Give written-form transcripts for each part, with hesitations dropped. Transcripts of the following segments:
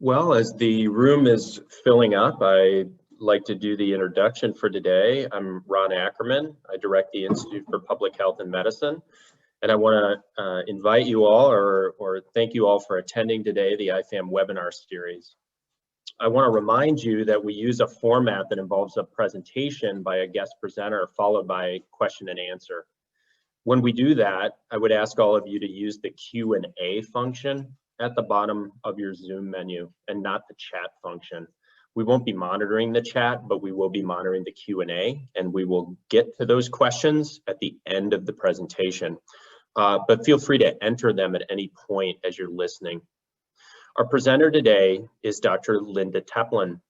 Well, as the room is filling up, I'd like to do the introduction for today. I'm Ron Ackerman. I direct the Institute for Public Health and Medicine, and I want to invite you all or thank you all for attending today the IPHAM webinar series. I want to remind you that we use a format that involves a presentation by a guest presenter followed by question and answer. When we do that, I would ask all of you to use the Q&A function at the bottom of your Zoom menu and not the chat function. We won't be monitoring the chat, but we will be monitoring the Q&A, and we will get to those questions at the end of the presentation. But feel free to enter them at any point as you're listening. Our presenter today is Dr. Linda Teplin.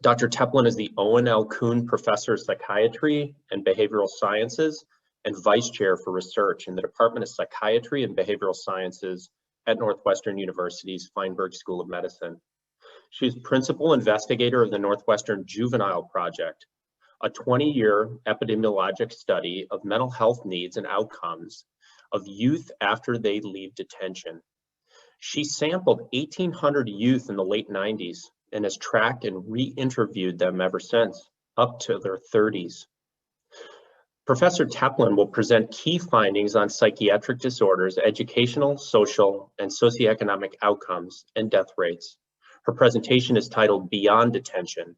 Dr. Teplin is the Owen L. Coon Professor of Psychiatry and Behavioral Sciences and Vice Chair for Research in the Department of Psychiatry and Behavioral Sciences at Northwestern University's Feinberg School of Medicine. She's Principal Investigator of the Northwestern Juvenile Project, a 20-year epidemiologic study of mental health needs and outcomes of youth after they leave detention. She sampled 1,800 youth in the late 90s and has tracked and re-interviewed them ever since, up to their 30s. Professor Teplin will present key findings on psychiatric disorders, educational, social, and socioeconomic outcomes, and death rates. Her presentation is titled Beyond Detention,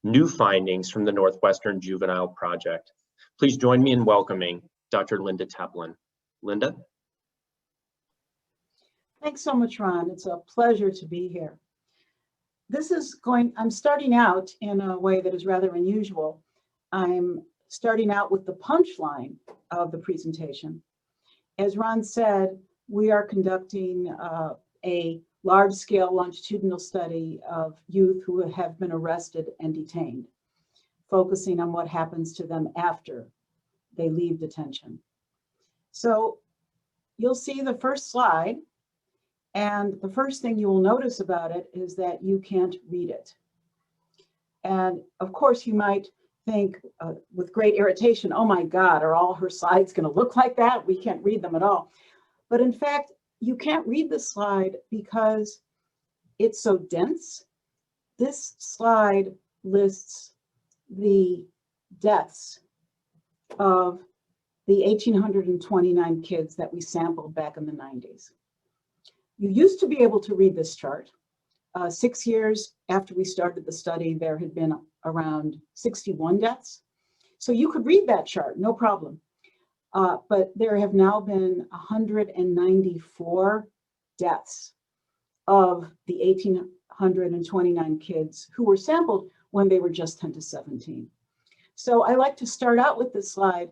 New Findings from the Northwestern Juvenile Project. Please join me in welcoming Dr. Linda Teplin. Linda? Thanks so much, Ron. It's a pleasure to be here. I'm starting out in a way that is rather unusual. I'm starting out with the punchline of the presentation. As Ron said, we are conducting a large-scale longitudinal study of youth who have been arrested and detained, focusing on what happens to them after they leave detention. So you'll see the first slide, and the first thing you will notice about it is that you can't read it. And of course, you might think with great irritation, oh my God, are all her slides going to look like that? We can't read them at all. But in fact, you can't read the slide because it's so dense. This slide lists the deaths of the 1,829 kids that we sampled back in the 90s. You used to be able to read this chart. 6 years after we started the study, there had been around 61 deaths. So you could read that chart, no problem. But there have now been 194 deaths of the 1,829 kids who were sampled when they were just 10 to 17. So I like to start out with this slide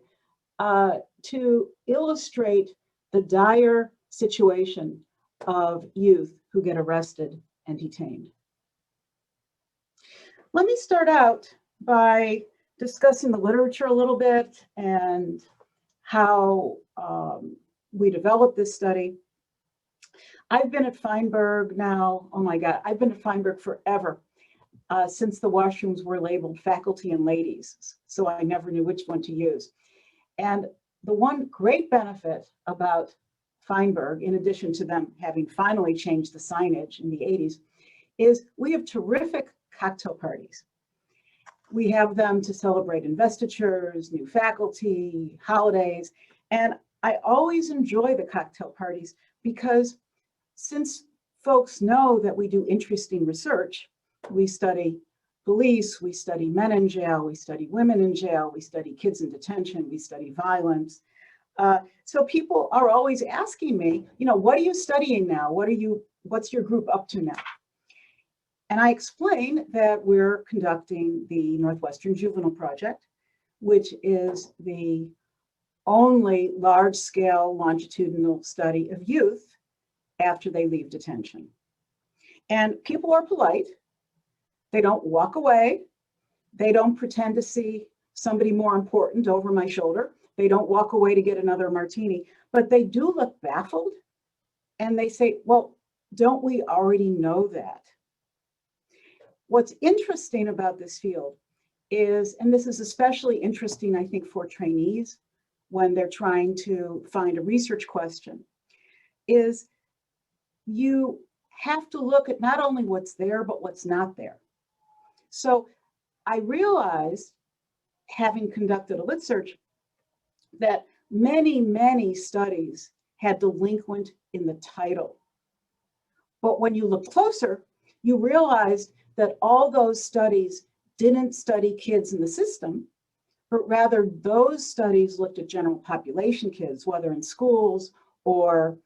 to illustrate the dire situation of youth who get arrested and detained. Let me start out by discussing the literature a little bit and how we developed this study. I've been at Feinberg now, oh my God, I've been at Feinberg forever, since the washrooms were labeled faculty and ladies, so I never knew which one to use. And the one great benefit about Feinberg, in addition to them having finally changed the signage in the 80s, is we have terrific cocktail parties. We have them to celebrate investitures, new faculty, holidays, and I always enjoy the cocktail parties because since folks know that we do interesting research, we study police, we study men in jail, we study women in jail, we study kids in detention, we study violence. So people are always asking me, you know, what are you studying now? What's your group up to now? And I explain that we're conducting the Northwestern Juvenile Project, which is the only large-scale longitudinal study of youth after they leave detention. And people are polite. They don't walk away. They don't pretend to see somebody more important over my shoulder. They don't walk away to get another martini, but they do look baffled and they say, well, don't we already know that? What's interesting about this field is, and this is especially interesting, I think, for trainees when they're trying to find a research question, is you have to look at not only what's there, but what's not there. So I realized, having conducted a lit search, that many, many studies had delinquent in the title. But when you look closer, you realized that all those studies didn't study kids in the system, but rather those studies looked at general population kids, whether in schools or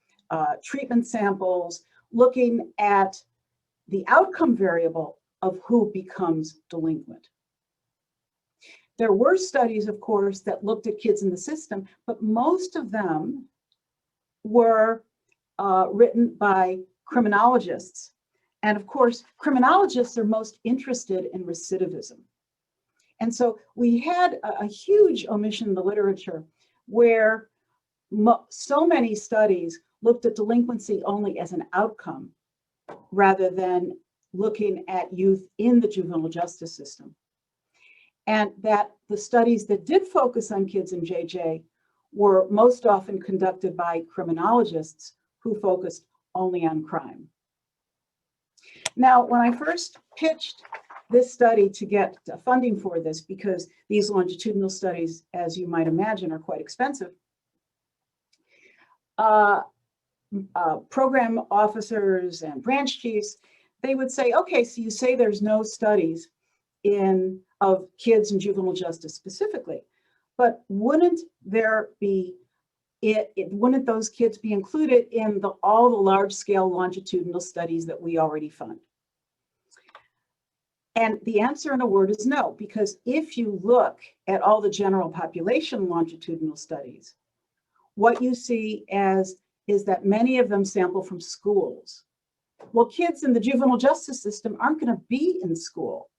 treatment samples, looking at the outcome variable of who becomes delinquent. There were studies, of course, that looked at kids in the system, but most of them were written by criminologists. And of course, criminologists are most interested in recidivism. And so we had a huge omission in the literature where so many studies looked at delinquency only as an outcome rather than looking at youth in the juvenile justice system. And that the studies that did focus on kids in JJ were most often conducted by criminologists who focused only on crime. Now, when I first pitched this study to get funding for this, because these longitudinal studies, as you might imagine, are quite expensive, program officers and branch chiefs, they would say, okay, so you say there's no studies of kids in juvenile justice specifically, but wouldn't there be, wouldn't those kids be included in all the large scale longitudinal studies that we already fund? And the answer in a word is no, because if you look at all the general population longitudinal studies, what you see is that many of them sample from schools. Well, kids in the juvenile justice system aren't going to be in school.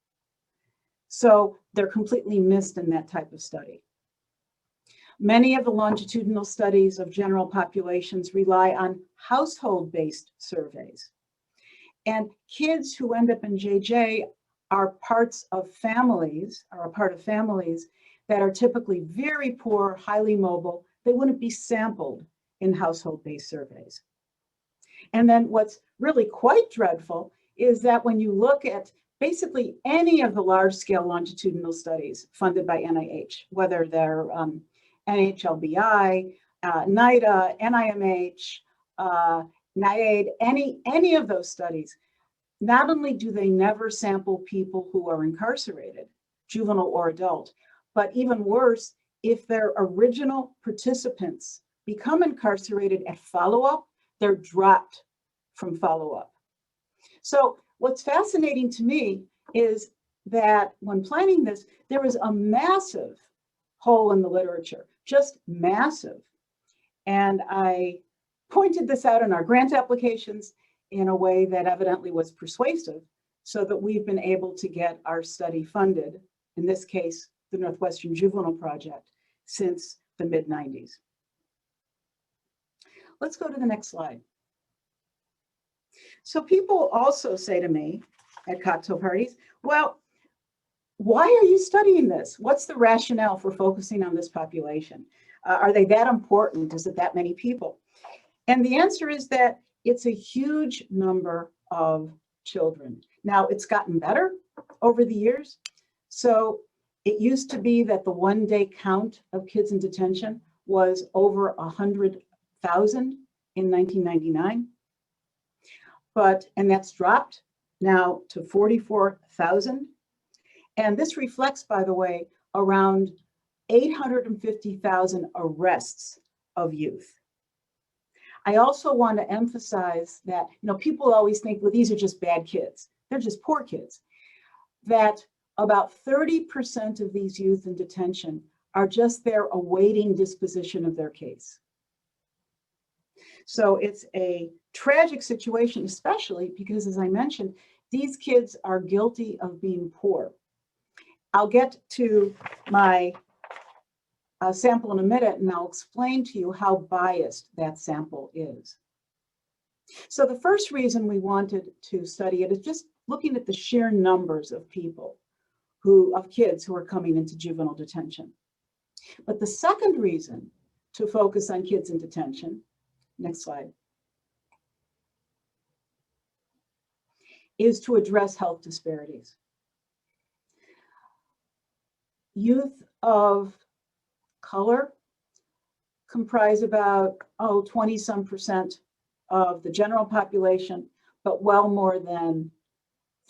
So they're completely missed in that type of study. Many of the longitudinal studies of general populations rely on household-based surveys. And kids who end up in JJ are parts of families, are a part of families that are typically very poor, highly mobile. They wouldn't be sampled in household-based surveys. And then what's really quite dreadful is that when you look at basically any of the large-scale longitudinal studies funded by NIH, whether they're NHLBI, NIDA, NIMH, NIAID, any of those studies, not only do they never sample people who are incarcerated, juvenile or adult, but even worse, if their original participants become incarcerated at follow-up, they're dropped from follow-up. So what's fascinating to me is that when planning this, there was a massive hole in the literature, just massive. And I pointed this out in our grant applications in a way that evidently was persuasive, so that we've been able to get our study funded, in this case, the Northwestern Juvenile Project, since the mid-90s. Let's go to the next slide. So people also say to me at cocktail parties, well, why are you studying this? What's the rationale for focusing on this population? Are they that important? Is it that many people? And the answer is that it's a huge number of children. Now, it's gotten better over the years. So it used to be that the one-day count of kids in detention was over 100,000 in 1999. And that's dropped now to 44,000. And this reflects, by the way, around 850,000 arrests of youth. I also want to emphasize that, people always think, well, these are just bad kids. They're just poor kids. That about 30% of these youth in detention are just there awaiting disposition of their case. So it's a tragic situation, especially because, as I mentioned, these kids are guilty of being poor. I'll get to my sample in a minute, and I'll explain to you how biased that sample is. So the first reason we wanted to study it is just looking at the sheer numbers of people of kids who are coming into juvenile detention. But the second reason to focus on kids in detention, next slide, is to address health disparities. Youth of color comprise about, 20-some% of the general population, but well more than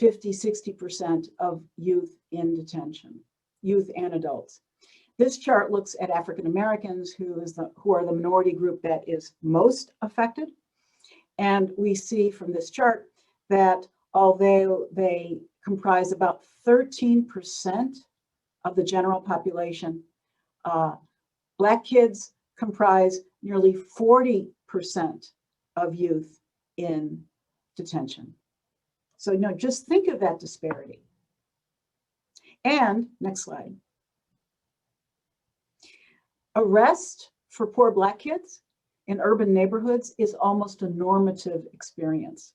50-60% of youth in detention, youth and adults. This chart looks at African Americans, who are the minority group that is most affected. And we see from this chart that although they comprise about 13% of the general population, Black kids comprise nearly 40% of youth in detention. So, just think of that disparity. And next slide. Arrest for poor Black kids in urban neighborhoods is almost a normative experience.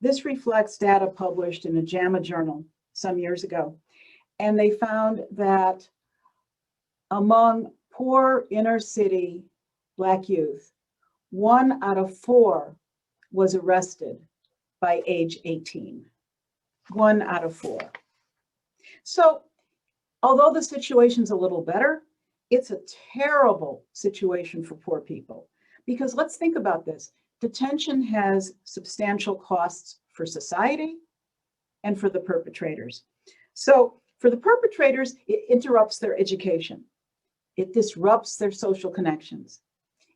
This reflects data published in a JAMA journal some years ago. And they found that among poor inner city Black youth, 1 out of 4 was arrested by age 18. 1 out of 4. So, although the situation's a little better, it's a terrible situation for poor people. Because let's think about this. Detention has substantial costs for society and for the perpetrators. So for the perpetrators, it interrupts their education. It disrupts their social connections.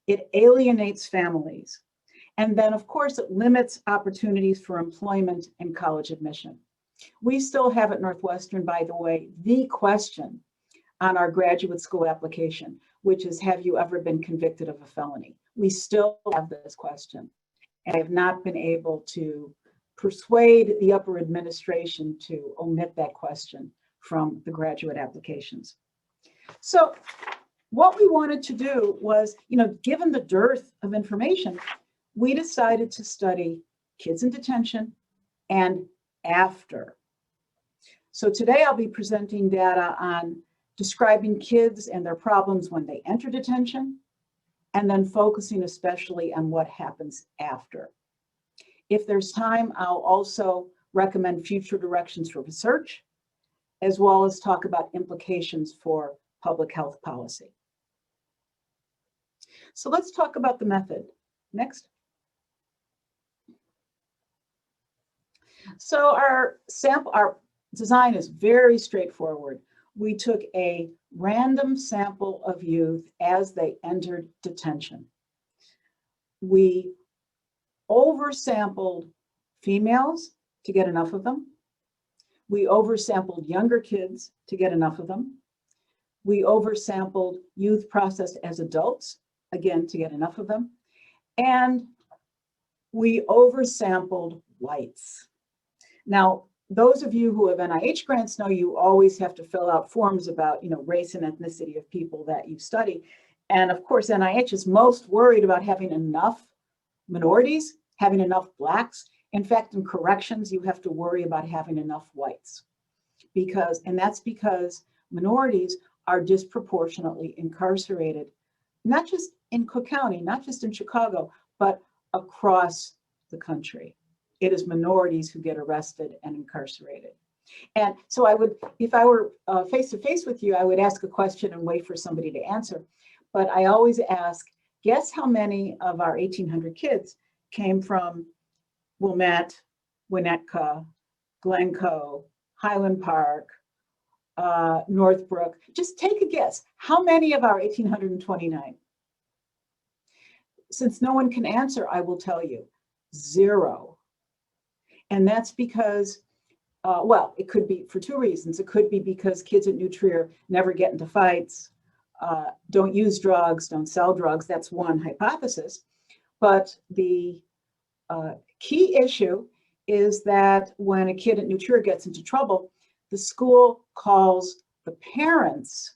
It alienates families. And then, of course, it limits opportunities for employment and college admission. We still have at Northwestern, by the way, the question on our graduate school application, which is, have you ever been convicted of a felony? We still have this question. And I have not been able to persuade the upper administration to omit that question from the graduate applications. So what we wanted to do was, given the dearth of information, we decided to study kids in detention and after. So today I'll be presenting data on describing kids and their problems when they enter detention, and then focusing especially on what happens after. If there's time, I'll also recommend future directions for research, as well as talk about implications for public health policy. So let's talk about the method. Next. So our design is very straightforward. We took a random sample of youth as they entered detention. We oversampled females to get enough of them. We oversampled younger kids to get enough of them. We oversampled youth processed as adults, again, to get enough of them. And we oversampled whites. Now, those of you who have NIH grants know you always have to fill out forms about, race and ethnicity of people that you study. And of course, NIH is most worried about having enough minorities, having enough Blacks. In fact, in corrections, you have to worry about having enough whites. That's because minorities are disproportionately incarcerated, not just in Cook County, not just in Chicago, but across the country. It is minorities who get arrested and incarcerated. And so if I were face to face with you, I would ask a question and wait for somebody to answer. But I always ask, guess how many of our 1,800 kids came from Wilmette, Winnetka, Glencoe, Highland Park, Northbrook? Just take a guess. How many of our 1,829? Since no one can answer, I will tell you, 0. And that's because, it could be for 2 reasons. It could be because kids at New Trier never get into fights, don't use drugs, don't sell drugs. That's one hypothesis. But the key issue is that when a kid at New Trier gets into trouble, the school calls the parents,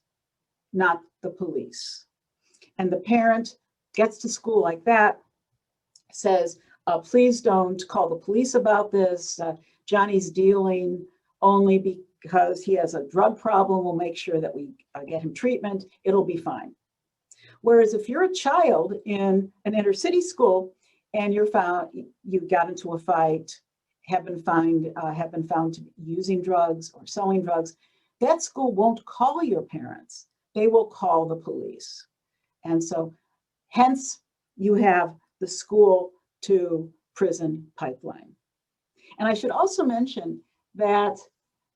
not the police. And the parent gets to school like that, says, please don't call the police about this. Johnny's dealing only because he has a drug problem. We'll make sure that we get him treatment. It'll be fine. Whereas if you're a child in an inner city school and you got into a fight, have been found to be using drugs or selling drugs, that school won't call your parents. They will call the police. And so hence you have the school to prison pipeline. And I should also mention that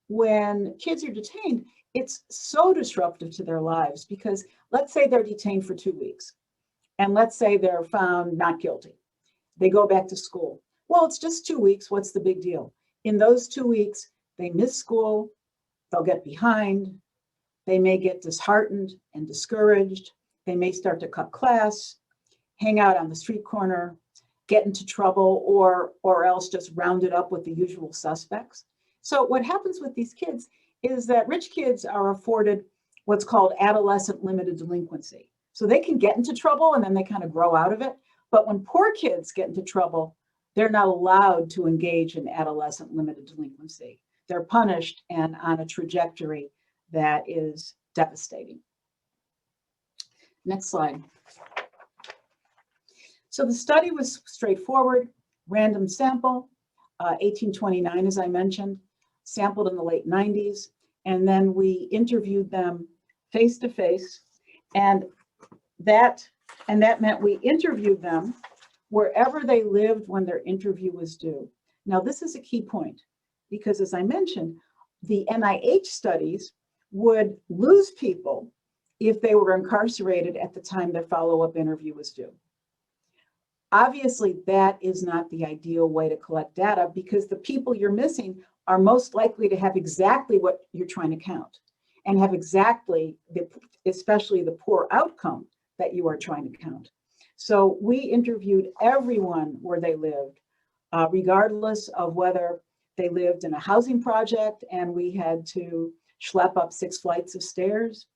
when kids are detained, it's so disruptive to their lives because let's say they're detained for 2 weeks and let's say they're found not guilty. They go back to school. Well, it's just 2 weeks. What's the big deal? In those 2 weeks, they miss school, they'll get behind, they may get disheartened and discouraged, they may start to cut class, hang out on the street corner, get into trouble, or else just round it up with the usual suspects. So what happens with these kids is that rich kids are afforded what's called adolescent limited delinquency. So they can get into trouble and then they kind of grow out of it. But when poor kids get into trouble, they're not allowed to engage in adolescent limited delinquency. They're punished and on a trajectory that is devastating. Next slide. So the study was straightforward, random sample, 1829, as I mentioned, sampled in the late 90s. And then we interviewed them face to face. And that meant we interviewed them wherever they lived when their interview was due. Now, this is a key point because, as I mentioned, the NIH studies would lose people if they were incarcerated at the time their follow-up interview was due. Obviously, that is not the ideal way to collect data because the people you're missing are most likely to have exactly what you're trying to count and have exactly, especially the poor outcome that you are trying to count. So we interviewed everyone where they lived, regardless of whether they lived in a housing project and we had to schlep up 6 flights of stairs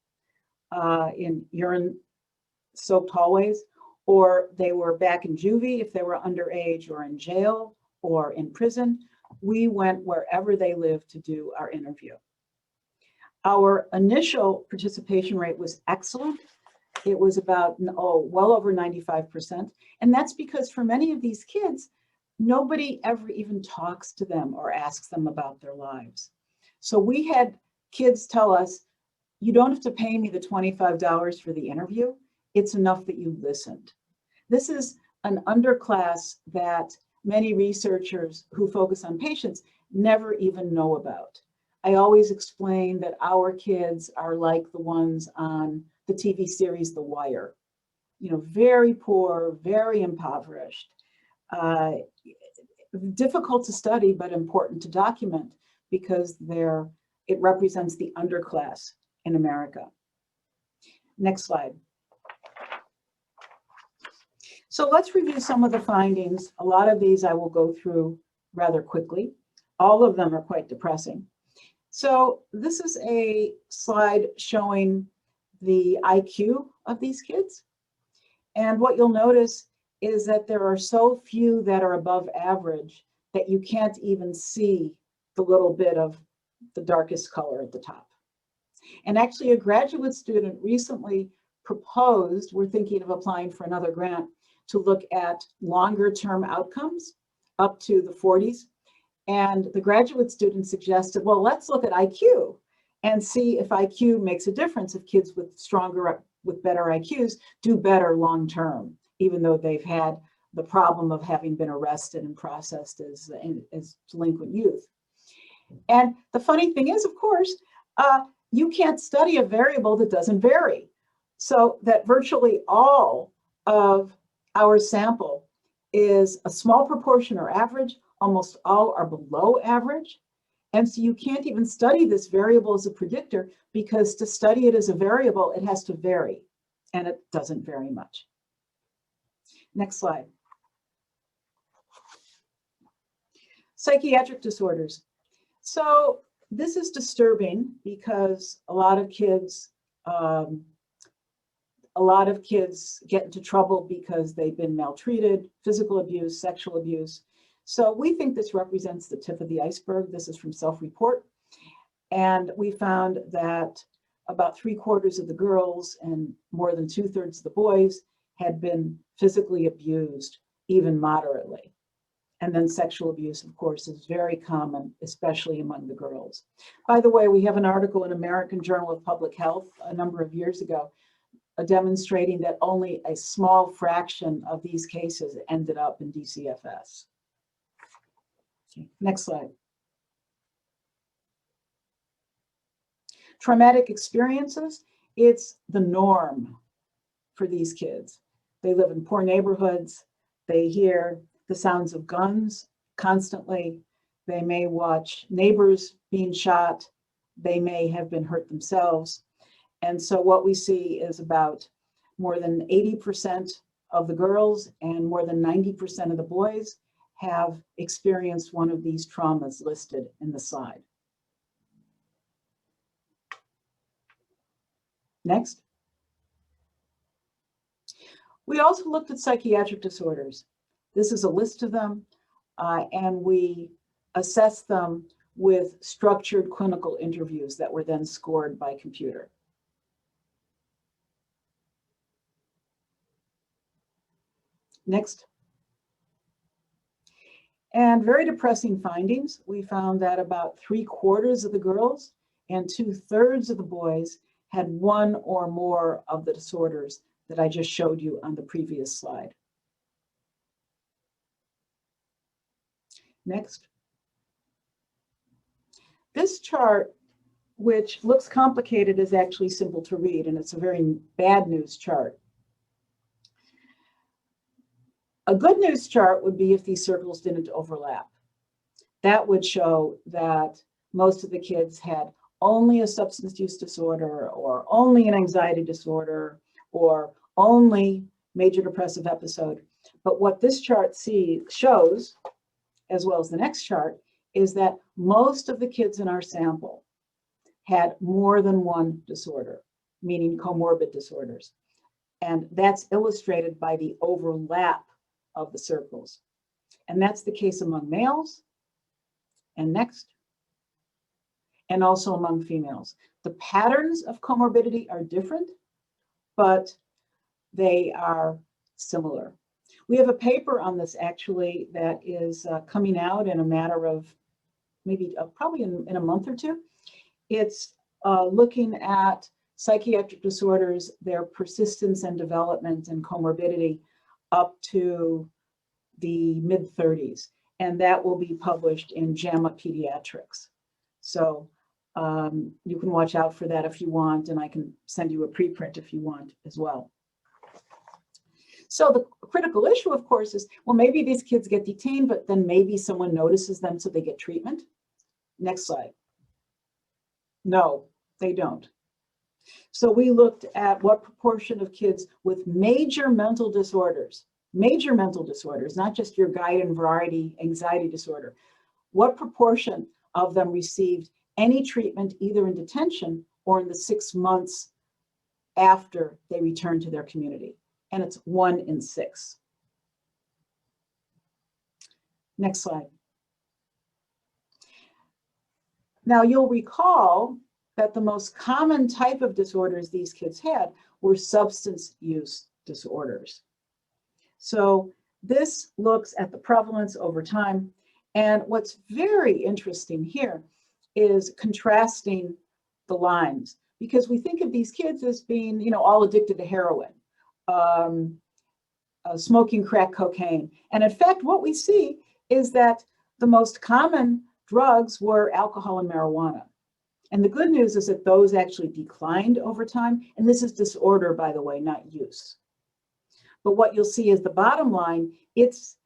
in urine-soaked hallways, or they were back in juvie if they were underage or in jail or in prison. We went wherever they lived to do our interview. Our initial participation rate was excellent. It was about, well over 95%. And that's because for many of these kids, nobody ever even talks to them or asks them about their lives. So we had kids tell us, you don't have to pay me the $25 for the interview. It's enough that you listened. This is an underclass that many researchers who focus on patients never even know about. I always explain that our kids are like the ones on the TV series The Wire. You know, very poor, very impoverished, difficult to study, but important to document because it represents the underclass in America. Next slide. So let's review some of the findings. A lot of these I will go through rather quickly. All of them are quite depressing. So this is a slide showing the IQ of these kids. And what you'll notice is that there are so few that are above average that you can't even see the little bit of the darkest color at the top. And actually a graduate student recently proposed, we're thinking of applying for another grant, to look at longer term outcomes up to the 40s. And the graduate student suggested, well, let's look at IQ and see if IQ makes a difference if kids with better IQs do better long term, even though they've had the problem of having been arrested and processed as delinquent youth. And the funny thing is, of course, you can't study a variable that doesn't vary. So that virtually all of our sample is a small proportion or average, almost all are below average. And so you can't even study this variable as a predictor because to study it as a variable, it has to vary, and it doesn't vary much. Next slide. Psychiatric disorders. So this is disturbing because a lot of kids get into trouble because they've been maltreated, physical abuse, sexual abuse. So we think this represents the tip of the iceberg. This is from self-report. And we found that about 3/4 of the girls and more than 2/3 of the boys had been physically abused, even moderately. And then sexual abuse, of course, is very common, especially among the girls. By the way, we have an article in American Journal of Public Health a number of years ago demonstrating that only a small fraction of these cases ended up in DCFS. Okay, next slide. Traumatic experiences, it's the norm for these kids. They live in poor neighborhoods. They hear the sounds of guns constantly. They may watch neighbors being shot. They may have been hurt themselves. And so what we see is about more than 80% of the girls and more than 90% of the boys have experienced one of these traumas listed in the slide. Next. We also looked at psychiatric disorders. This is a list of them, and we assessed them with structured clinical interviews that were then scored by computer. Next. And very depressing findings. We found that about 3/4 of the girls and 2/3 of the boys had one or more of the disorders that I just showed you on the previous slide. Next. This chart, which looks complicated, is actually simple to read, and it's a very bad news chart. A good news chart would be if these circles didn't overlap. That would show that most of the kids had only a substance use disorder, or only an anxiety disorder, or only major depressive episode. But what this chart shows, as well as the next chart, is that most of the kids in our sample had more than one disorder, meaning comorbid disorders. And that's illustrated by the overlap of the circles. And that's the case among males, and next, and also among females. The patterns of comorbidity are different, but they are similar. We have a paper on this actually that is coming out in a matter of maybe probably in a month or two. It's looking at psychiatric disorders, their persistence and development and comorbidity up to the mid-30s, and that will be published in JAMA Pediatrics. So you can watch out for that if you want, and I can send you a preprint if you want as well. So the critical issue, of course, is, well, maybe these kids get detained, but then maybe someone notices them so they get treatment. Next slide. No, they don't. So we looked at what proportion of kids with major mental disorders, not just your garden variety anxiety disorder, what proportion of them received any treatment either in detention or in the 6 months after they returned to their community. And it's 1 in 6. Next slide. Now you'll recall that the most common type of disorders these kids had were substance use disorders. So this looks at the prevalence over time. And what's very interesting here is contrasting the lines, because we think of these kids as being, you know, all addicted to heroin, smoking crack cocaine. And in fact, what we see is that the most common drugs were alcohol and marijuana. And the good news is that those actually declined over time. And this is disorder, by the way, not use. But what you'll see is the bottom line, it's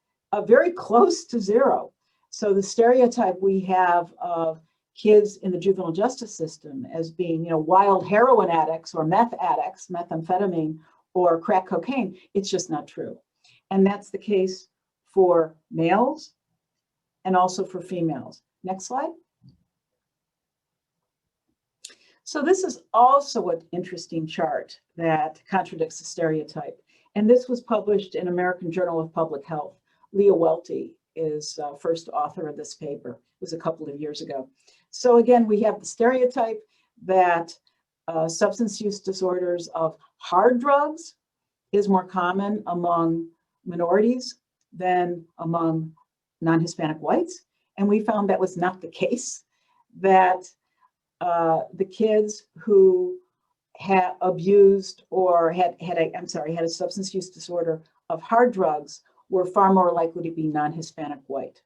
very close to 0. So the stereotype we have of kids in the juvenile justice system as being, you know, wild heroin addicts or meth addicts, methamphetamine or crack cocaine, it's just not true. And that's the case for males and also for females. Next slide. So this is also an interesting chart that contradicts the stereotype. And this was published in American Journal of Public Health. Leah Welty is first author of this paper. It was a couple of years ago. So again, we have the stereotype that substance use disorders of hard drugs is more common among minorities than among non-Hispanic whites, and we found that was not the case, that the kids who had abused or had a substance use disorder of hard drugs were far more likely to be non-Hispanic white.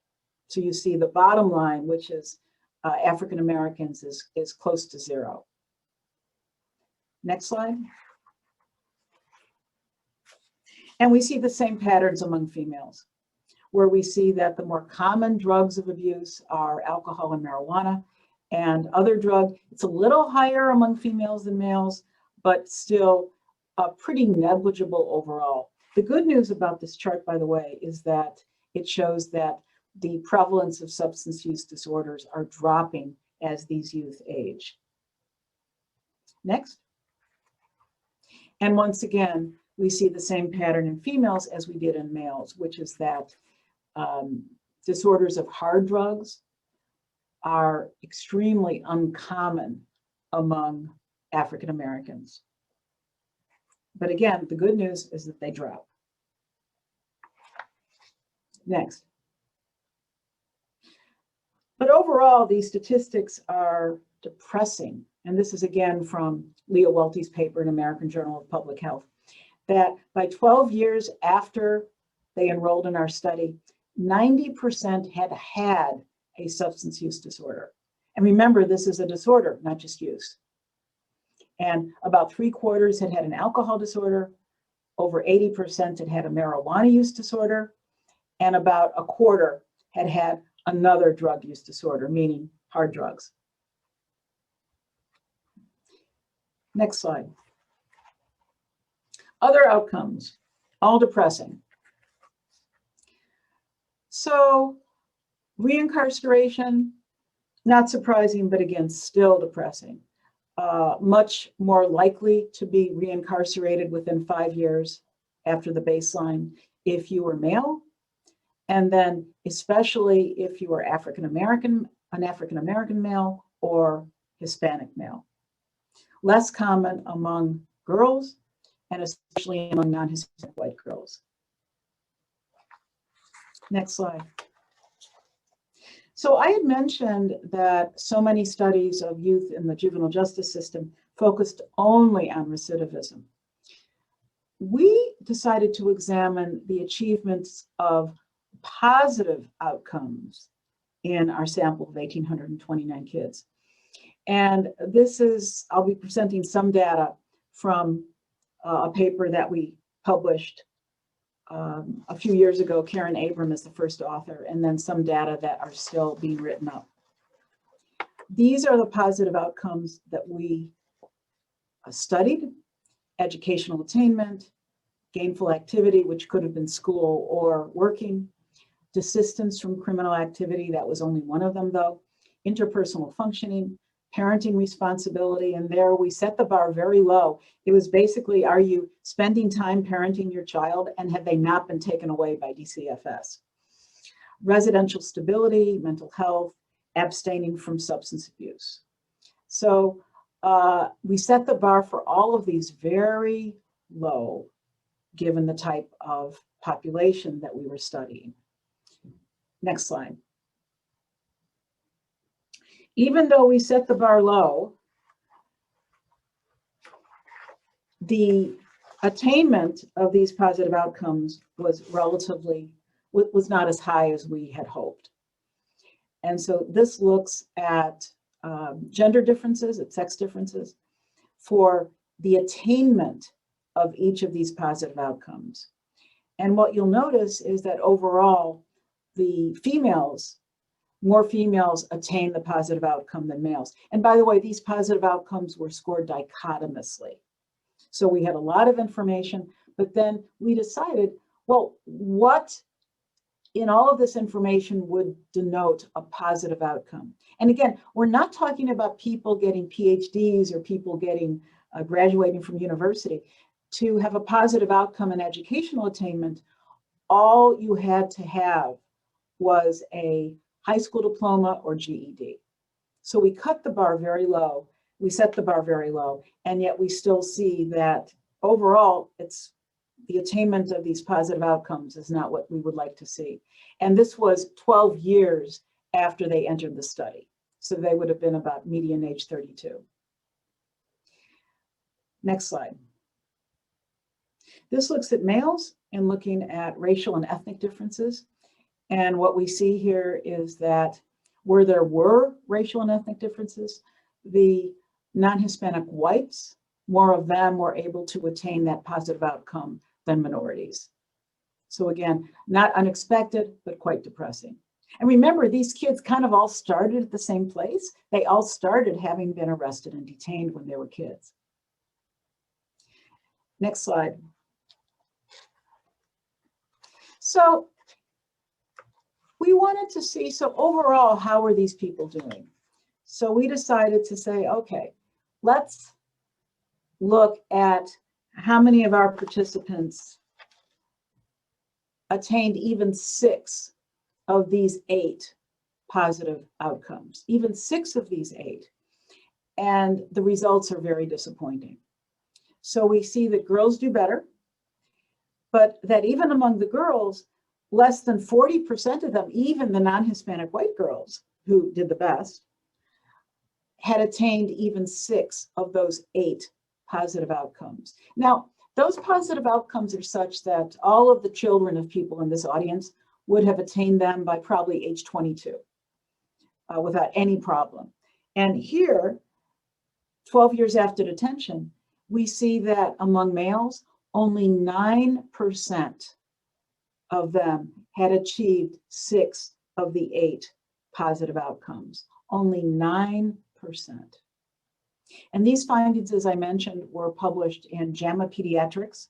So you see the bottom line, which is African Americans, is close to zero. Next slide. And we see the same patterns among females, where we see that the more common drugs of abuse are alcohol and marijuana, and other drug. It's a little higher among females than males, but still pretty negligible overall. The good news about this chart, by the way, is that it shows that the prevalence of substance use disorders are dropping as these youth age. Next. And once again, we see the same pattern in females as we did in males, which is that disorders of hard drugs are extremely uncommon among African Americans. But again, the good news is that they drop. Next. But overall, these statistics are depressing. And this is again from Leah Welty's paper in American Journal of Public Health, that by 12 years after they enrolled in our study, 90% had had a substance use disorder. And remember, this is a disorder, not just use. And about 3/4 had had an alcohol disorder, over 80% had had a marijuana use disorder, and about 1/4 had had another drug use disorder, meaning hard drugs. Next slide. Other outcomes, all depressing. So reincarceration, not surprising, but again, still depressing. Much more likely to be reincarcerated within 5 years after the baseline if you were male, and then especially if you were African American, an African American male or Hispanic male. Less common among girls, and especially among non-Hispanic white girls. Next slide. So I had mentioned that so many studies of youth in the juvenile justice system focused only on recidivism. We decided to examine the achievements of positive outcomes in our sample of 1,829 kids. And this is, I'll be presenting some data from a paper that we published a few years ago. Karen Abram is the first author, and then some data that are still being written up. These are the positive outcomes that we studied: educational attainment, gainful activity, which could have been school or working, desistance from criminal activity, that was only one of them though, interpersonal functioning, parenting responsibility, and there we set the bar very low. It was basically, are you spending time parenting your child, and have they not been taken away by DCFS? Residential stability, mental health, abstaining from substance abuse. So we set the bar for all of these very low, given the type of population that we were studying. Next slide. Even though we set the bar low, the attainment of these positive outcomes was not as high as we had hoped. And so this looks at gender differences, at sex differences, for the attainment of each of these positive outcomes. And what you'll notice is that overall, the females, more females attain the positive outcome than males. And by the way, these positive outcomes were scored dichotomously. So we had a lot of information, but then we decided, well, what in all of this information would denote a positive outcome? And again, we're not talking about people getting PhDs or people getting graduating from university. To have a positive outcome in educational attainment, all you had to have was a high school diploma or GED. So we cut the bar very low. We set the bar very low, and yet we still see that overall it's the attainment of these positive outcomes is not what we would like to see. And this was 12 years after they entered the study. So they would have been about median age 32. Next slide. This looks at males and looking at racial and ethnic differences. And what we see here is that where there were racial and ethnic differences, the non-Hispanic whites, more of them were able to attain that positive outcome than minorities. So again, not unexpected, but quite depressing. And remember, these kids kind of all started at the same place. They all started having been arrested and detained when they were kids. Next slide. So we wanted to see, so overall, how are these people doing? So we decided to say, okay, let's look at how many of our participants attained even 6 of these 8 positive outcomes, even 6 of these 8. And the results are very disappointing. So we see that girls do better, but that even among the girls, less than 40% of them, even the non-Hispanic white girls who did the best, had attained even 6 of those 8 positive outcomes. Now, those positive outcomes are such that all of the children of people in this audience would have attained them by probably age 22 without any problem. And here, 12 years after detention, we see that among males, only 9% of them had achieved 6 of the 8 positive outcomes, only 9%. And these findings, as I mentioned, were published in JAMA Pediatrics,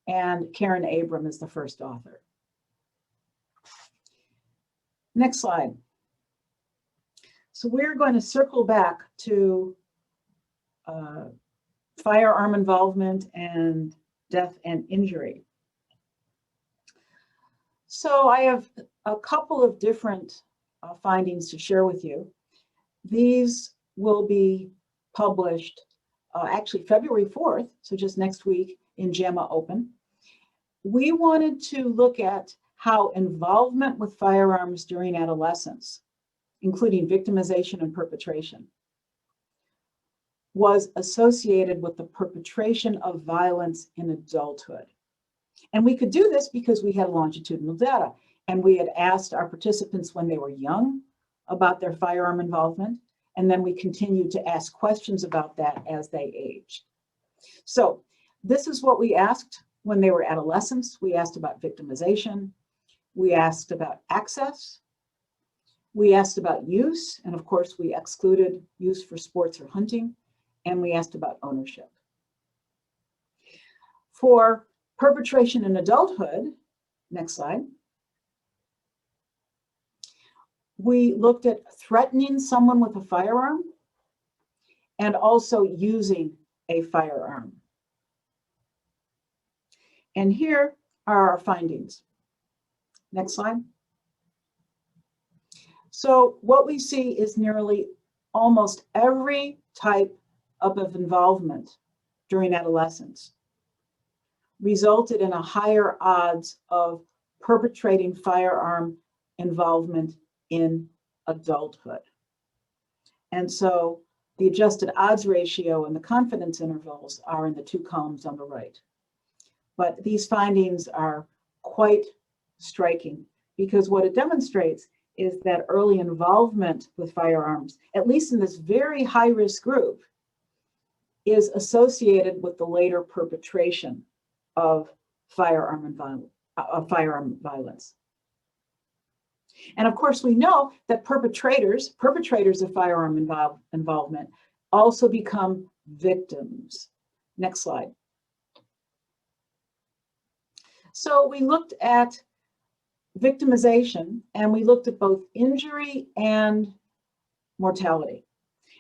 and Karen Abram is the first author. Next slide. So we're going to circle back to firearm involvement and death and injury. So I have a couple of different findings to share with you. These will be published actually February 4th, so just next week in JAMA Open. We wanted to look at how involvement with firearms during adolescence, including victimization and perpetration, was associated with the perpetration of violence in adulthood. And we could do this because we had longitudinal data, and we had asked our participants when they were young about their firearm involvement, and then we continued to ask questions about that as they aged. So this is what we asked when they were adolescents. We asked about victimization. We asked about access. We asked about use, and of course we excluded use for sports or hunting, and we asked about ownership. For perpetration in adulthood, next slide, we looked at threatening someone with a firearm and also using a firearm. And here are our findings. Next slide. So what we see is nearly almost every type of involvement during adolescence resulted in a higher odds of perpetrating firearm involvement in adulthood. And so the adjusted odds ratio and the confidence intervals are in the 2 columns on the right. But these findings are quite striking because what it demonstrates is that early involvement with firearms, at least in this very high-risk group, is associated with the later perpetration of firearm violence. And of course, we know that perpetrators of firearm involvement also become victims. Next slide. So we looked at victimization, and we looked at both injury and mortality.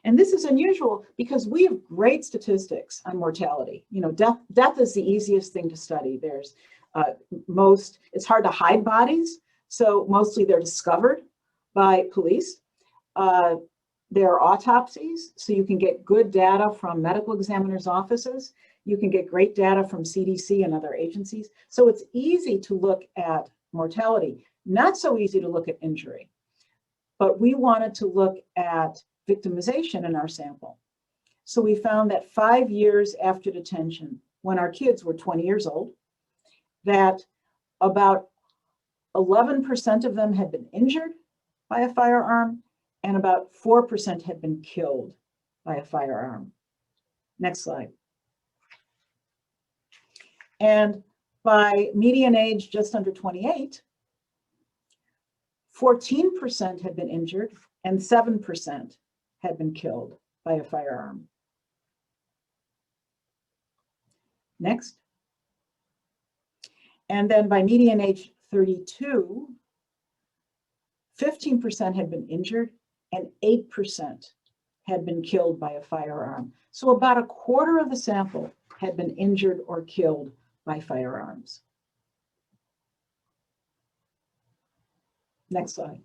And this is unusual because we have great statistics on mortality. You know, death is the easiest thing to study. There's it's hard to hide bodies, so mostly they're discovered by police. There are autopsies, so you can get good data from medical examiners' offices. You can get great data from CDC and other agencies. So it's easy to look at mortality, not so easy to look at injury. But we wanted to look at victimization in our sample. So we found that 5 years after detention, when our kids were 20 years old, that about 11% of them had been injured by a firearm, and about 4% had been killed by a firearm. Next slide. And by median age just under 28, 14% had been injured and 7% had been killed by a firearm. Next. And then by median age 32, 15% had been injured and 8% had been killed by a firearm. So about a quarter of the sample had been injured or killed by firearms. Next slide.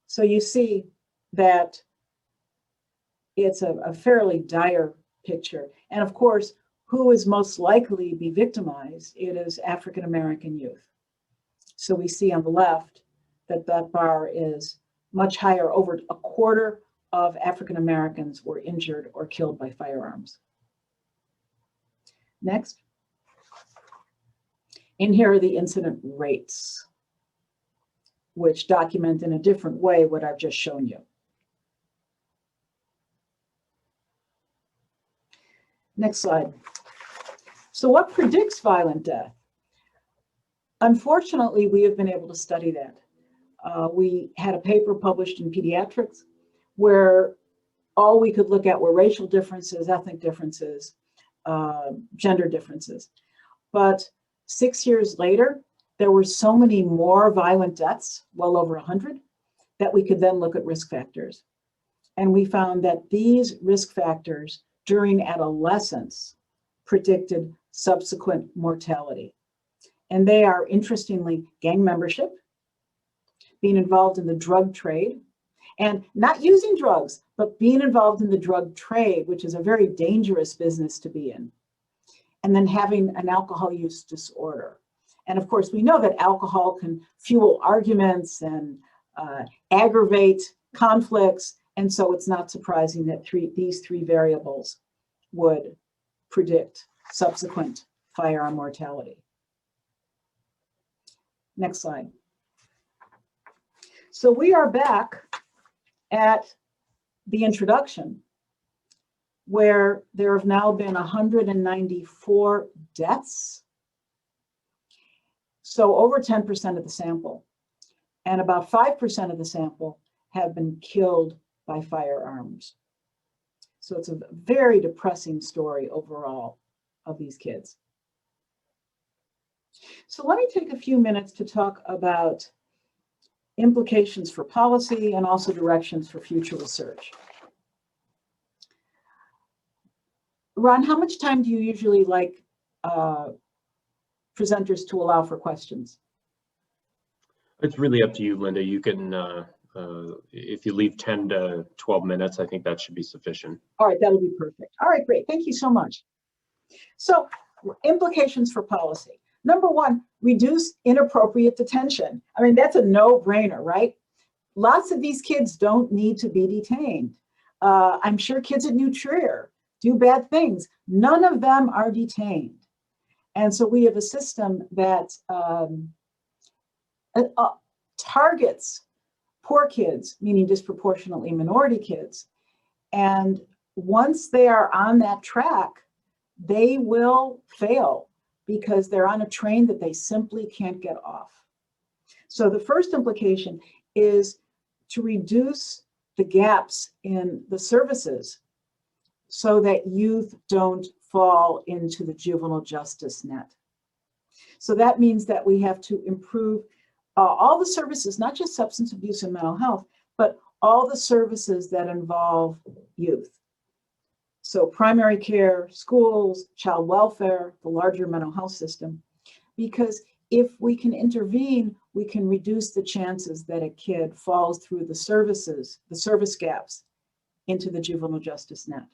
So you see that it's a fairly dire picture. And of course, who is most likely to be victimized? It is African-American youth. So we see on the left that that bar is much higher. Over a quarter of African-Americans were injured or killed by firearms. Next. And here are the incident rates, which document in a different way what I've just shown you. Next slide. So what predicts violent death? Unfortunately, we have been able to study that. We had a paper published in Pediatrics where all we could look at were racial differences, ethnic differences, gender differences. But 6 years later, there were so many more violent deaths, well over 100, that we could then look at risk factors. And we found that these risk factors during adolescence predicted subsequent mortality. And they are, interestingly, gang membership, being involved in the drug trade, and not using drugs, but being involved in the drug trade, which is a very dangerous business to be in. And then having an alcohol use disorder. And of course, we know that alcohol can fuel arguments and aggravate conflicts. And so it's not surprising that these three variables would predict subsequent firearm mortality. Next slide. So we are back at the introduction, where there have now been 194 deaths. So over 10% of the sample, and about 5% of the sample have been killed by firearms. So it's a very depressing story overall of these kids. So let me take a few minutes to talk about implications for policy and also directions for future research. Ron, how much time do you usually like presenters to allow for questions? It's really up to you, Linda. You can, if you leave 10 to 12 minutes, I think that should be sufficient. All right, that'll be perfect. All right, great. Thank you so much. So implications for policy. Number one, reduce inappropriate detention. I mean, that's a no-brainer, right? Lots of these kids don't need to be detained. I'm sure kids at New Trier do bad things. None of them are detained. And so we have a system that targets poor kids, meaning disproportionately minority kids. And once they are on that track, they will fail because they're on a train that they simply can't get off. So the first implication is to reduce the gaps in the services so that youth don't fall into the juvenile justice net. So that means that we have to improve all the services, not just substance abuse and mental health, but all the services that involve youth. So primary care, schools, child welfare, the larger mental health system, because if we can intervene, we can reduce the chances that a kid falls through the service gaps into the juvenile justice net.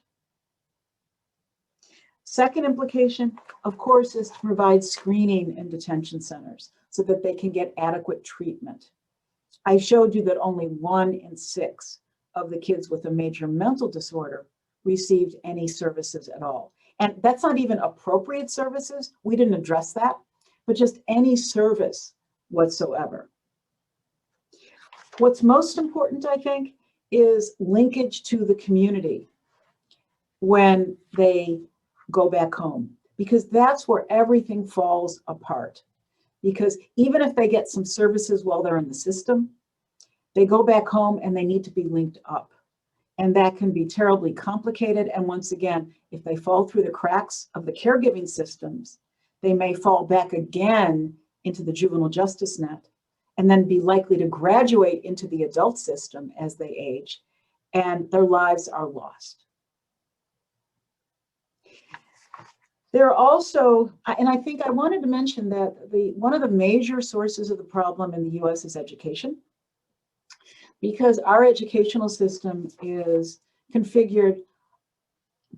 Second implication, of course, is to provide screening in detention centers so that they can get adequate treatment. I showed you that only 1 in 6 of the kids with a major mental disorder received any services at all. And that's not even appropriate services. We didn't address that, but just any service whatsoever. What's most important, I think, is linkage to the community when they go back home, because that's where everything falls apart. Because even if they get some services while they're in the system, they go back home and they need to be linked up. And that can be terribly complicated. And once again, if they fall through the cracks of the caregiving systems, they may fall back again into the juvenile justice net and then be likely to graduate into the adult system as they age, and their lives are lost. There are also, and I think I wanted to mention that one of the major sources of the problem in the US is education, because our educational system is configured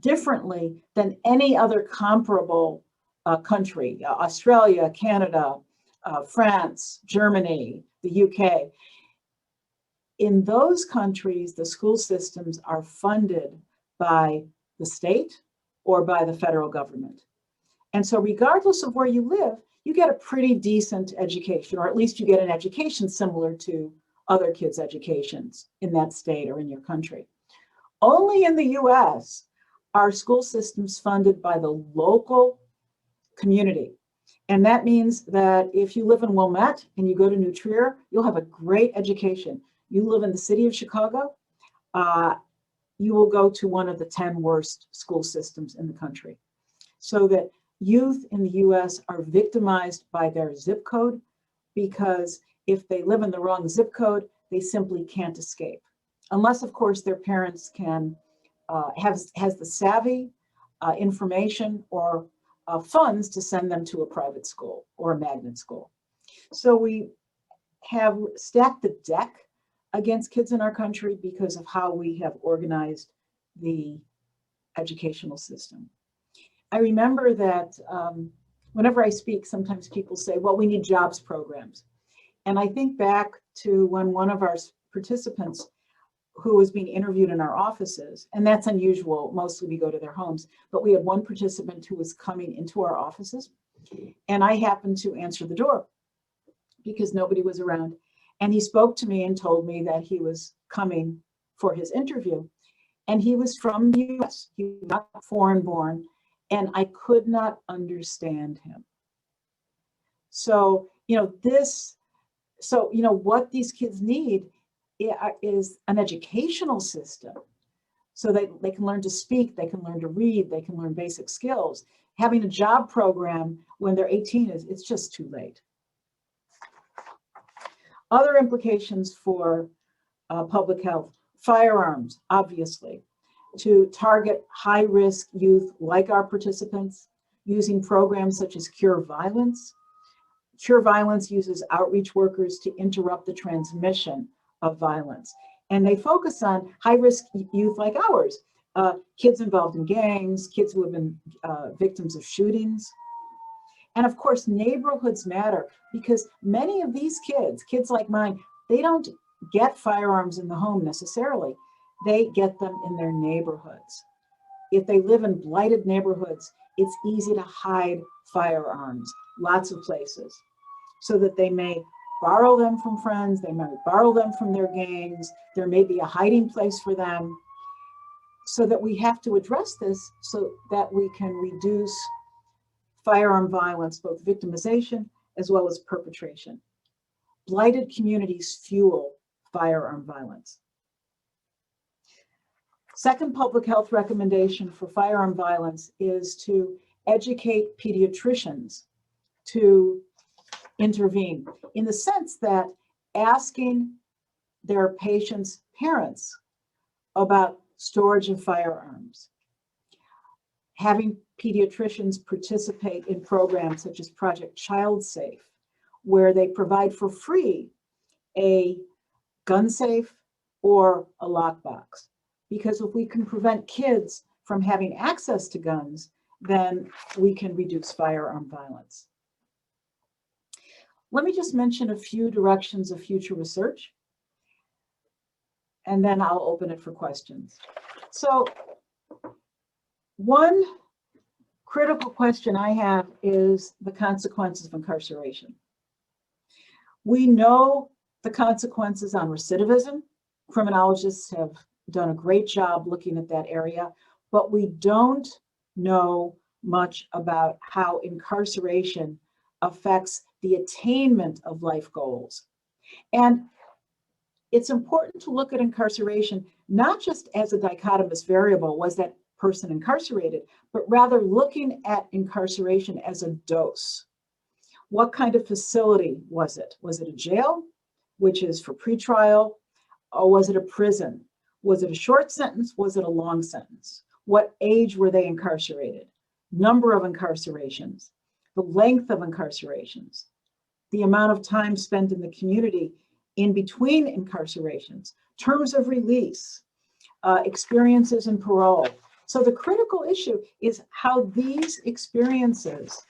differently than any other comparable country, Australia, Canada, France, Germany, the UK. In those countries, the school systems are funded by the state or by the federal government. And so regardless of where you live, you get a pretty decent education, or at least you get an education similar to other kids' educations in that state or in your country. Only in the US are school systems funded by the local community. And that means that if you live in Wilmette and you go to New Trier, you'll have a great education. You live in the city of Chicago, you will go to one of the 10 worst school systems in the country. So that youth in the US are victimized by their zip code, because if they live in the wrong zip code, they simply can't escape. Unless, of course, their parents can has the savvy, information, or funds to send them to a private school or a magnet school. So we have stacked the deck against kids in our country because of how we have organized the educational system. I remember that whenever I speak, sometimes people say, well, we need jobs programs. And I think back to when one of our participants who was being interviewed in our offices, and that's unusual, mostly we go to their homes, but we had one participant who was coming into our offices, and I happened to answer the door because nobody was around. And he spoke to me and told me that he was coming for his interview, and he was from the US, he was not foreign born, and I could not understand him. So, what these kids need is an educational system so that they can learn to speak, they can learn to read, they can learn basic skills. Having a job program when they're 18 it's just too late. Other implications for public health: firearms, obviously, to target high-risk youth like our participants, using programs such as Cure Violence. Cure Violence uses outreach workers to interrupt the transmission of violence. And they focus on high-risk youth like ours, kids involved in gangs, kids who have been victims of shootings. And of course, neighborhoods matter, because many of these kids like mine, they don't get firearms in the home necessarily. They get them in their neighborhoods. If they live in blighted neighborhoods, it's easy to hide firearms, lots of places, so that they may borrow them from friends, they might borrow them from their gangs, there may be a hiding place for them, so that we have to address this so that we can reduce firearm violence, both victimization as well as perpetration. Blighted communities fuel firearm violence. Second public health recommendation for firearm violence is to educate pediatricians to intervene, in the sense that asking their patients' parents about storage of firearms, having pediatricians participate in programs such as Project Child Safe, where they provide for free a gun safe or a lockbox. Because if we can prevent kids from having access to guns, then we can reduce firearm violence. Let me just mention a few directions of future research, and then I'll open it for questions. So one critical question I have is the consequences of incarceration. We know the consequences on recidivism. Criminologists have done a great job looking at that area, but we don't know much about how incarceration affects the attainment of life goals. And it's important to look at incarceration not just as a dichotomous variable, was that person incarcerated, but rather looking at incarceration as a dose. What kind of facility was it? Was it a jail, which is for pretrial, or was it a prison? Was it a short sentence? Was it a long sentence? What age were they incarcerated? Number of incarcerations, the length of incarcerations, the amount of time spent in the community in between incarcerations, terms of release, experiences in parole. So the critical issue is how these experiences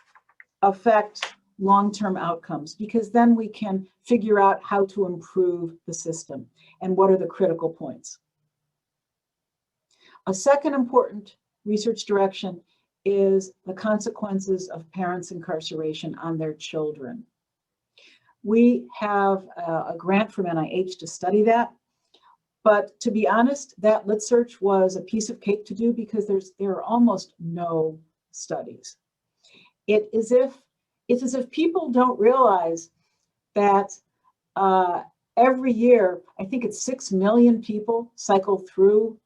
affect long-term outcomes, because then we can figure out how to improve the system and what are the critical points. A second important research direction is the consequences of parents' incarceration on their children. We have a grant from NIH to study that, but to be honest, that lit search was a piece of cake to do because there are almost no studies. It's as if people don't realize that every year, I think it's 6 million people cycle through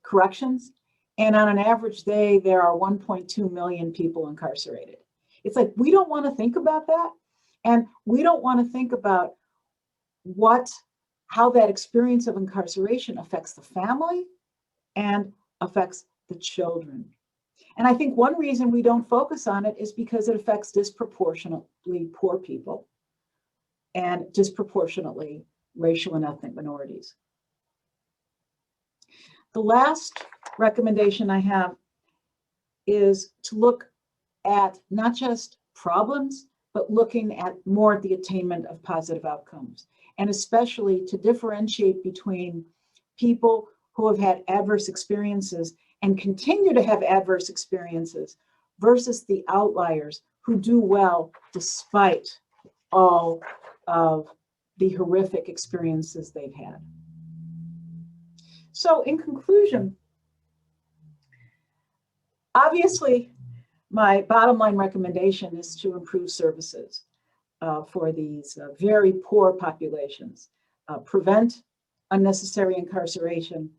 corrections, and on an average day, there are 1.2 million people incarcerated. It's like, we don't want to think about that, and we don't want to think about how that experience of incarceration affects the family and affects the children. And I think one reason we don't focus on it is because it affects disproportionately poor people and disproportionately racial and ethnic minorities. The last recommendation I have is to look at not just problems, but looking at more at the attainment of positive outcomes, and especially to differentiate between people who have had adverse experiences and continue to have adverse experiences versus the outliers who do well despite all of the horrific experiences they've had. So in conclusion, obviously, my bottom line recommendation is to improve services for these very poor populations, prevent unnecessary incarceration,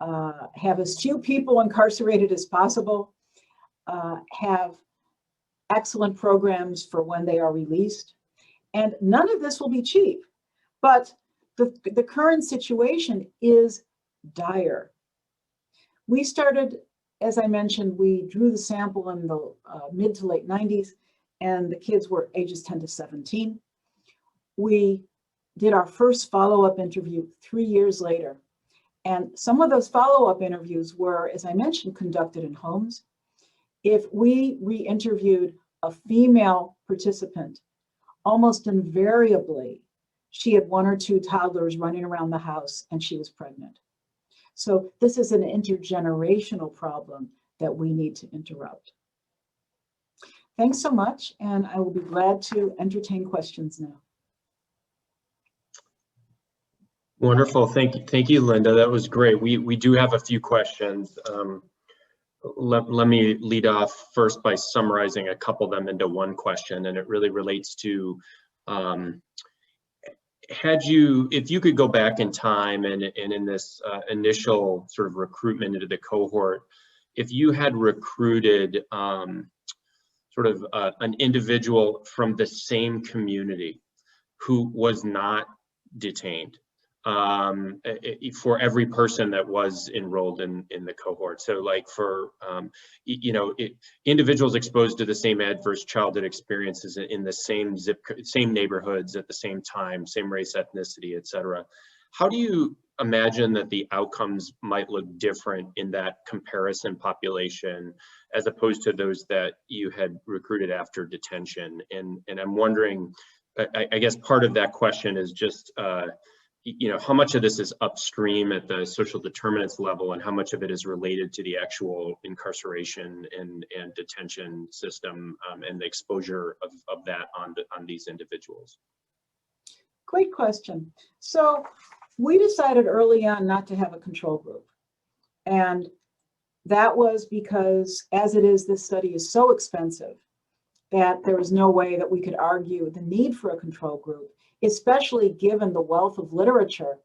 have as few people incarcerated as possible, have excellent programs for when they are released. And none of this will be cheap, but the current situation is dire. We started, as I mentioned, we drew the sample in the mid to late 90s, and the kids were ages 10 to 17. We did our first follow-up interview 3 years later. And some of those follow-up interviews were, as I mentioned, conducted in homes. If we re-interviewed a female participant, almost invariably, she had 1 or 2 toddlers running around the house and she was pregnant. So this is an intergenerational problem that we need to interrupt. Thanks so much, and I will be glad to entertain questions now. Wonderful, thank you, Linda. That was great. We do have a few questions. Let me lead off first by summarizing a couple of them into one question, and it really relates to if you could go back in time and in this initial sort of recruitment into the cohort, if you had recruited sort of an individual from the same community who was not detained, for every person that was enrolled in the cohort. So like for, individuals exposed to the same adverse childhood experiences in the same same neighborhoods at the same time, same race, ethnicity, et cetera. How do you imagine that the outcomes might look different in that comparison population as opposed to those that you had recruited after detention? And I'm wondering, I guess part of that question is just, how much of this is upstream at the social determinants level and how much of it is related to the actual incarceration and detention system and the exposure of that on these individuals? Great question. So we decided early on not to have a control group. And that was because, as it is, this study is so expensive that there was no way that we could argue the need for a control group, especially given the wealth of literature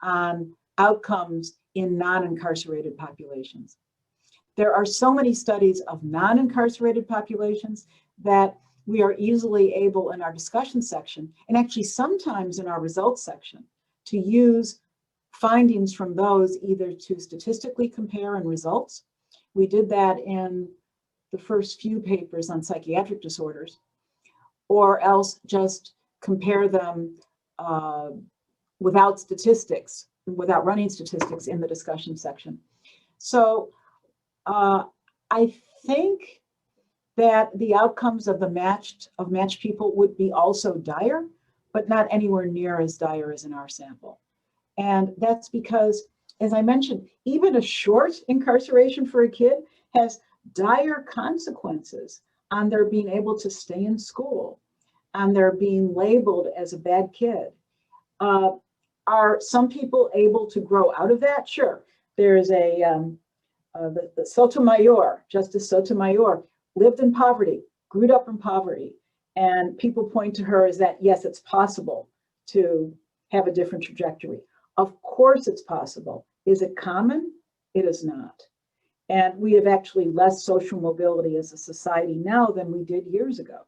on outcomes in non-incarcerated populations. There are so many studies of non-incarcerated populations that we are easily able in our discussion section, and actually sometimes in our results section, to use findings from those either to statistically compare in results. We did that in the first few papers on psychiatric disorders, or else just compare them without statistics, without running statistics in the discussion section. So I think that the outcomes of matched people would be also dire, but not anywhere near as dire as in our sample. And that's because, as I mentioned, even a short incarceration for a kid has dire consequences on their being able to stay in school, on their being labeled as a bad kid. Are some people able to grow out of that? Sure. There's the Sotomayor, Justice Sotomayor, lived in poverty, grew up in poverty, and people point to her as that, yes, it's possible to have a different trajectory. Of course it's possible. Is it common? It is not. And we have actually less social mobility as a society now than we did years ago.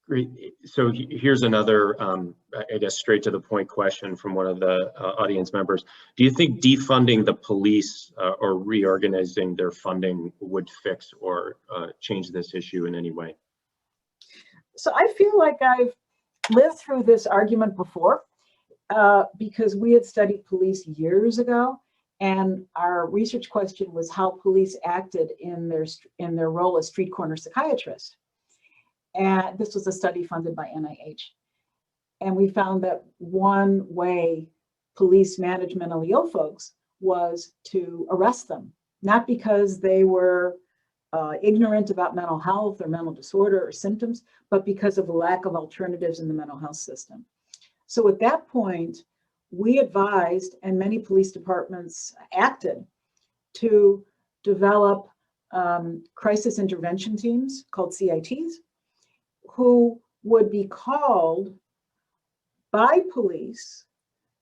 Great. So here's another, I guess, straight to the point question from one of the audience members. Do you think defunding the police or reorganizing their funding would fix or change this issue in any way? So I feel like I've lived through this argument before because we had studied police years ago, and our research question was how police acted in their role as street corner psychiatrists. And this was a study funded by NIH. And we found that one way police managed mentally ill folks was to arrest them, not because they were ignorant about mental health or mental disorder or symptoms, but because of the lack of alternatives in the mental health system. So at that point, we advised, and many police departments acted, to develop crisis intervention teams called CITs, who would be called by police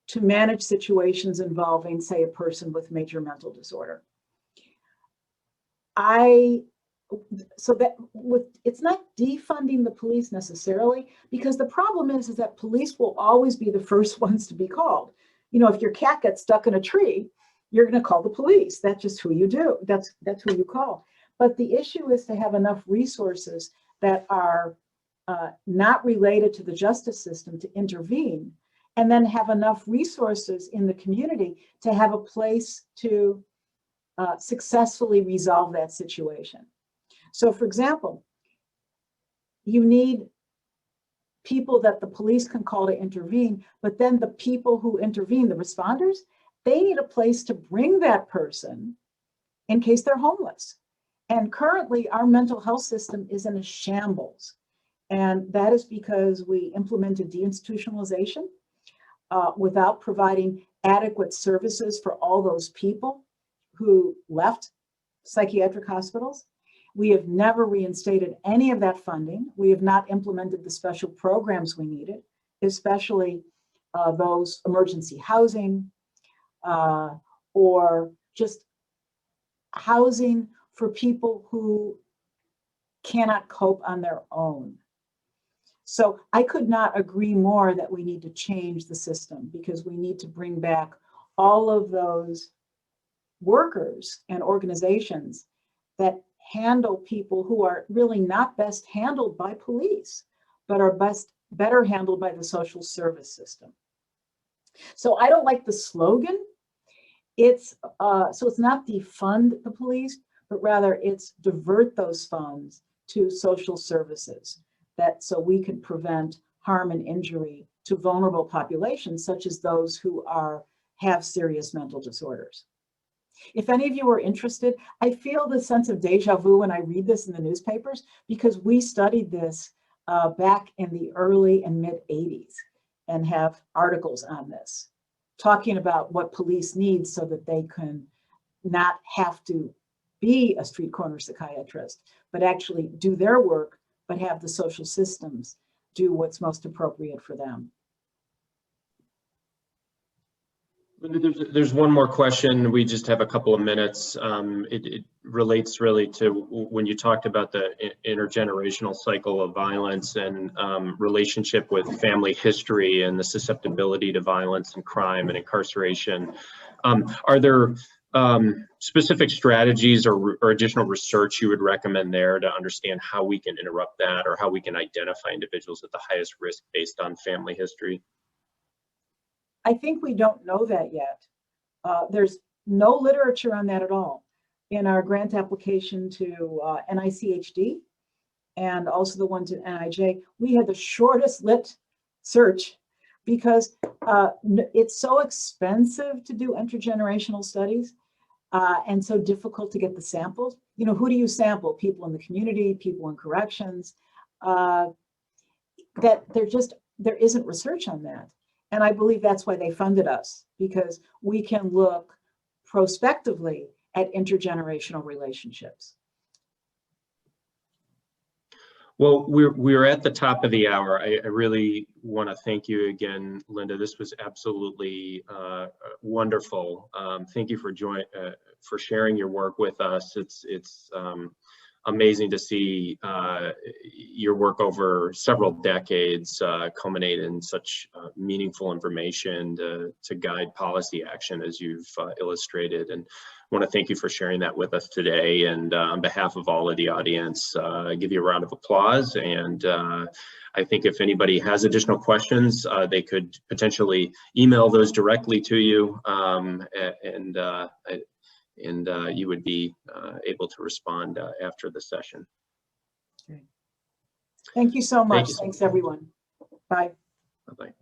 to manage situations involving, say, a person with major mental disorder. It's not defunding the police necessarily, because the problem is that police will always be the first ones to be called. If your cat gets stuck in a tree, you're going to call the police. That's just who you do. That's who you call. But the issue is to have enough resources that are not related to the justice system to intervene, and then have enough resources in the community to have a place to successfully resolve that situation. So, for example, you need people that the police can call to intervene, but then the people who intervene, the responders, they need a place to bring that person in case they're homeless. And currently, our mental health system is in a shambles. And that is because we implemented deinstitutionalization without providing adequate services for all those people who left psychiatric hospitals. We have never reinstated any of that funding. We have not implemented the special programs we needed, especially those emergency housing or just housing for people who cannot cope on their own. So I could not agree more that we need to change the system, because we need to bring back all of those workers and organizations that handle people who are really not best handled by police, but are better handled by the social service system. So I don't like the slogan. It's not defund the police, but rather it's divert those funds to social services, so we can prevent harm and injury to vulnerable populations, such as those who have serious mental disorders. If any of you are interested, I feel the sense of deja vu when I read this in the newspapers, because we studied this back in the early and mid 80s and have articles on this, talking about what police need so that they can not have to be a street corner psychiatrist, but actually do their work, but have the social systems do what's most appropriate for them. There's one more question. We just have a couple of minutes. It relates really to when you talked about the intergenerational cycle of violence and relationship with family history and the susceptibility to violence and crime and incarceration. Are there specific strategies or additional research you would recommend there to understand how we can interrupt that, or how we can identify individuals at the highest risk based on family history? I think we don't know that yet. There's no literature on that at all. In our grant application to NICHD and also the one to NIJ, we had the shortest lit search, because it's so expensive to do intergenerational studies and so difficult to get the samples. You know, who do you sample? People in the community, people in corrections, that there isn't research on that. And I believe that's why they funded us, because we can look prospectively at intergenerational relationships. Well, we're at the top of the hour. I really want to thank you again, Linda. This was absolutely wonderful. Thank you for sharing your work with us. It's amazing to see your work over several decades culminate in such meaningful information to guide policy action, as you've illustrated. And I want to thank you for sharing that with us today. And on behalf of all of the audience, I give you a round of applause. And I think if anybody has additional questions, they could potentially email those directly to you. And you would be able to respond after the session. Thank you so much. Thanks, everyone. Bye. Bye-bye.